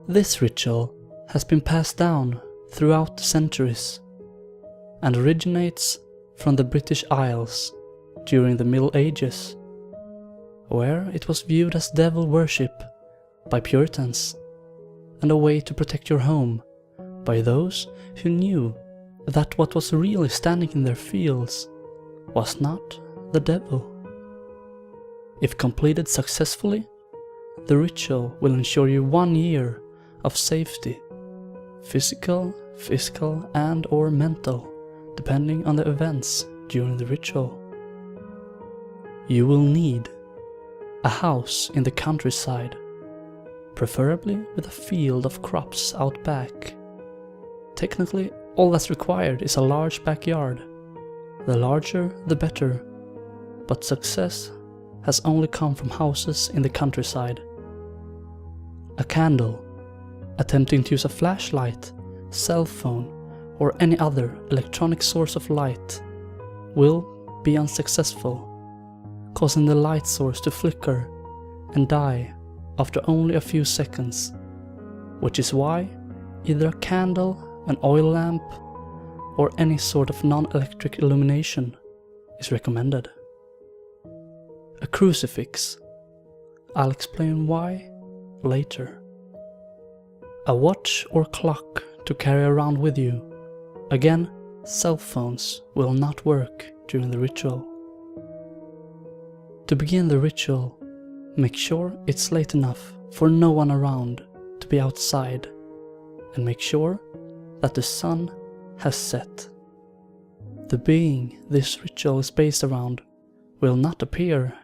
This ritual has been passed down throughout the centuries and originates from the British Isles during the Middle Ages, where it was viewed as devil worship by Puritans and a way to protect your home by those who knew that what was really standing in their fields was not the devil. If completed successfully, the ritual will ensure you 1 year of safety, physical, and/or mental, depending on the events during the ritual. You will need a house in the countryside, preferably with a field of crops out back. Technically, all that's required is a large backyard. The larger, the better, but success has only come from houses in the countryside. A candle, attempting to use a flashlight, cell phone, or any other electronic source of light, will be unsuccessful, causing the light source to flicker and die after only a few seconds, which is why either a candle, an oil lamp, or any sort of non-electric illumination is recommended. A crucifix. I'll explain why later. A watch or clock to carry around with you. Again, cell phones will not work during the ritual. To begin the ritual, make sure it's late enough for no one around to be outside, and make sure that the sun has set. The being this ritual is based around will not appear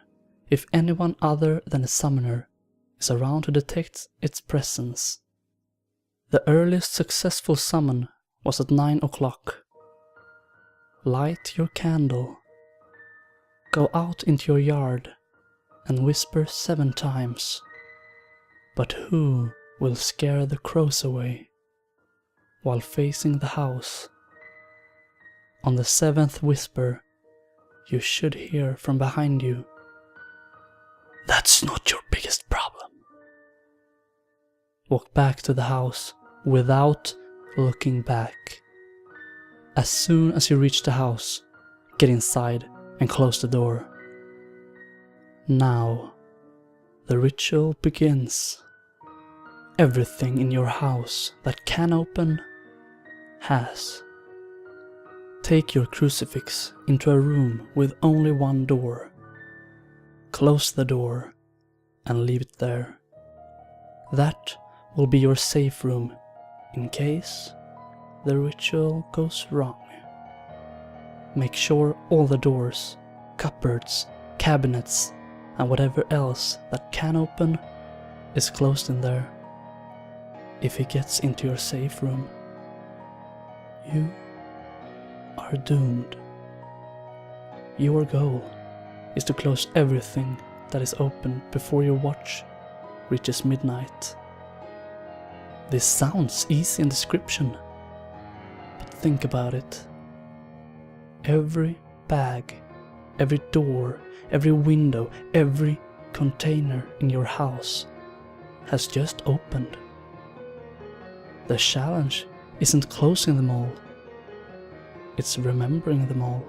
if anyone other than a summoner is around to detect its presence. The earliest successful summon was at 9 o'clock. Light your candle. Go out into your yard and whisper 7 times. But who will scare the crows away? While facing the house. On the 7th whisper, you should hear from behind you, "That's not your biggest problem." Walk back to the house without looking back. As soon as you reach the house, get inside and close the door. Now, the ritual begins. Everything in your house that can open has. Take your crucifix into a room with only one door. Close the door and leave it there. That will be your safe room in case the ritual goes wrong. Make sure all the doors, cupboards, cabinets, and whatever else that can open is closed in there. If he gets into your safe room, you are doomed. Your goal is to close everything that is open before your watch reaches midnight. This sounds easy in description, but think about it. Every bag, every door, every window, every container in your house has just opened. The challenge isn't closing them all, it's remembering them all.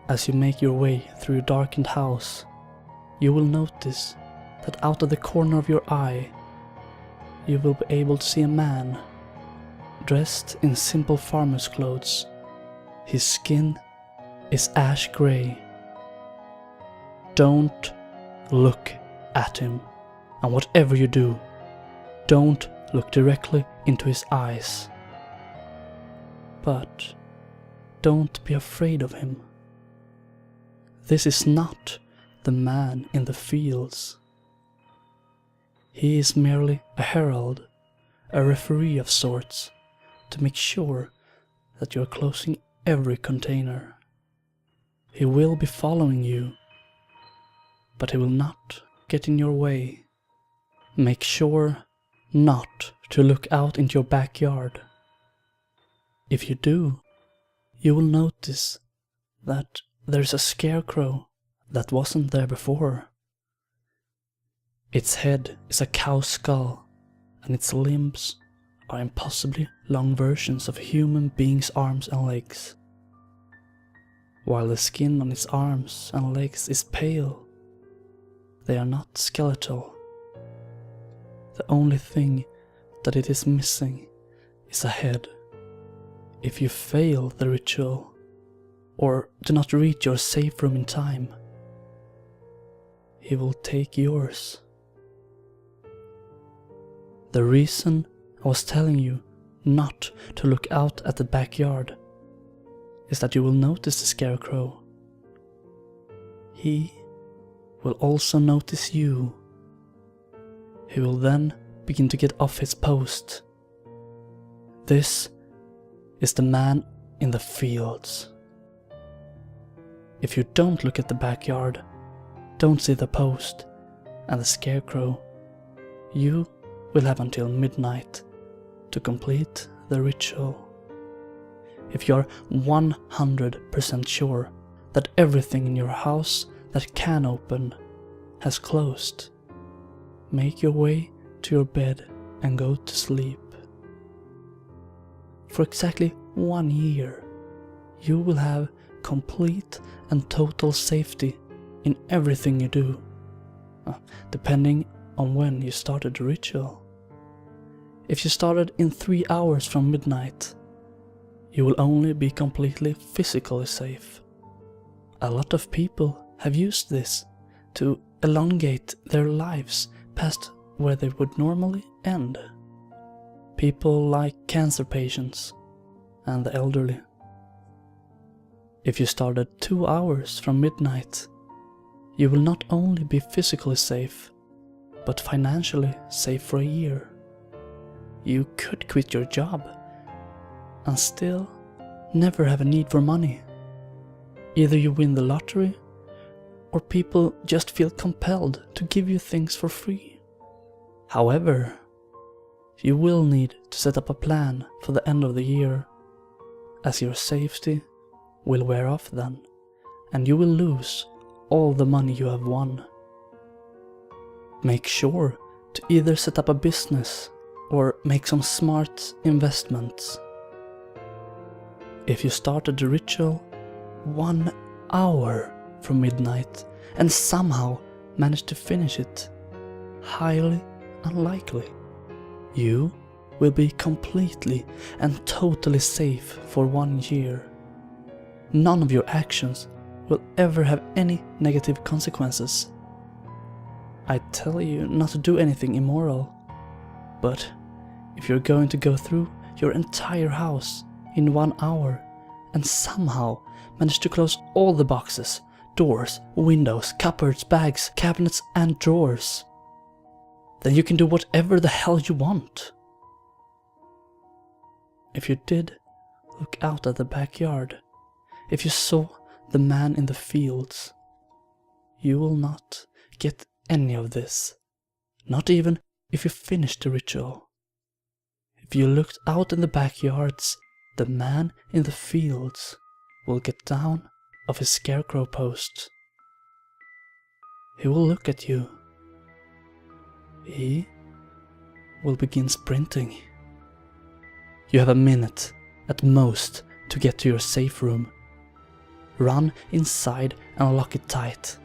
As you make your way through your darkened house, you will notice that out of the corner of your eye, you will be able to see a man, dressed in simple farmer's clothes. His skin is ash grey. Don't look at him, and whatever you do, don't look directly into his eyes. But don't be afraid of him. This is not the man in the fields. He is merely a herald, a referee of sorts, to make sure that you are closing every container. He will be following you, but he will not get in your way. Make sure not to look out into your backyard. If you do, you will notice that there's a scarecrow that wasn't there before. Its head is a cow's skull, and its limbs are impossibly long versions of a human being's arms and legs. While the skin on its arms and legs is pale, they are not skeletal. The only thing that it is missing is a head. If you fail the ritual, or do not reach your safe room in time, he will take yours. The reason I was telling you not to look out at the backyard is that you will notice the scarecrow. He will also notice you. He will then begin to get off his post. This is the man in the fields. If you don't look at the backyard, don't see the post and the scarecrow, you will have until midnight to complete the ritual. If you are 100% sure that everything in your house that can open has closed, make your way to your bed and go to sleep. For exactly 1 year, you will have complete and total safety in everything you do, depending on when you started the ritual. If you started in 3 hours from midnight, you will only be completely physically safe. A lot of people have used this to elongate their lives past where they would normally end. People like cancer patients and the elderly. If you started 2 hours from midnight, you will not only be physically safe, but financially safe for a year. You could quit your job and still never have a need for money. Either you win the lottery, or people just feel compelled to give you things for free. However, you will need to set up a plan for the end of the year, as your safety will wear off then, and you will lose all the money you have won. Make sure to either set up a business or make some smart investments. If you started the ritual 1 hour from midnight and somehow managed to finish it, highly unlikely. You will be completely and totally safe for 1 year. None of your actions will ever have any negative consequences. I tell you not to do anything immoral, but if you're going to go through your entire house in 1 hour and somehow manage to close all the boxes, doors, windows, cupboards, bags, cabinets and drawers, then you can do whatever the hell you want. If you did look out at the backyard, if you saw the man in the fields, you will not get any of this, not even if you finish the ritual. If you looked out in the backyards, the man in the fields will get down off his scarecrow post. He will look at you. He will begin sprinting. You have a minute at most to get to your safe room. Run inside and lock it tight,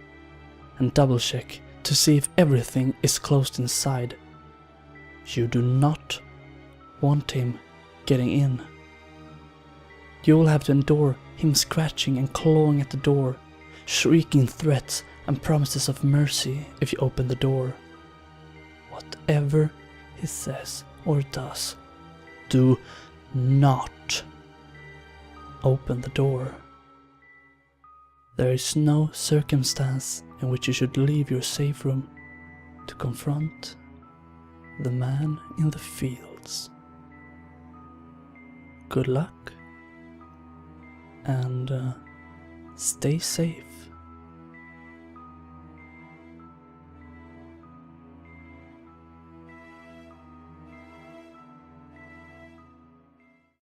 and double check to see if everything is closed inside. You do not want him getting in. You will have to endure him scratching and clawing at the door, shrieking threats and promises of mercy if you open the door. Whatever he says or does, do not open the door. There is no circumstance in which you should leave your safe room to confront the man in the fields. Good luck, and stay safe.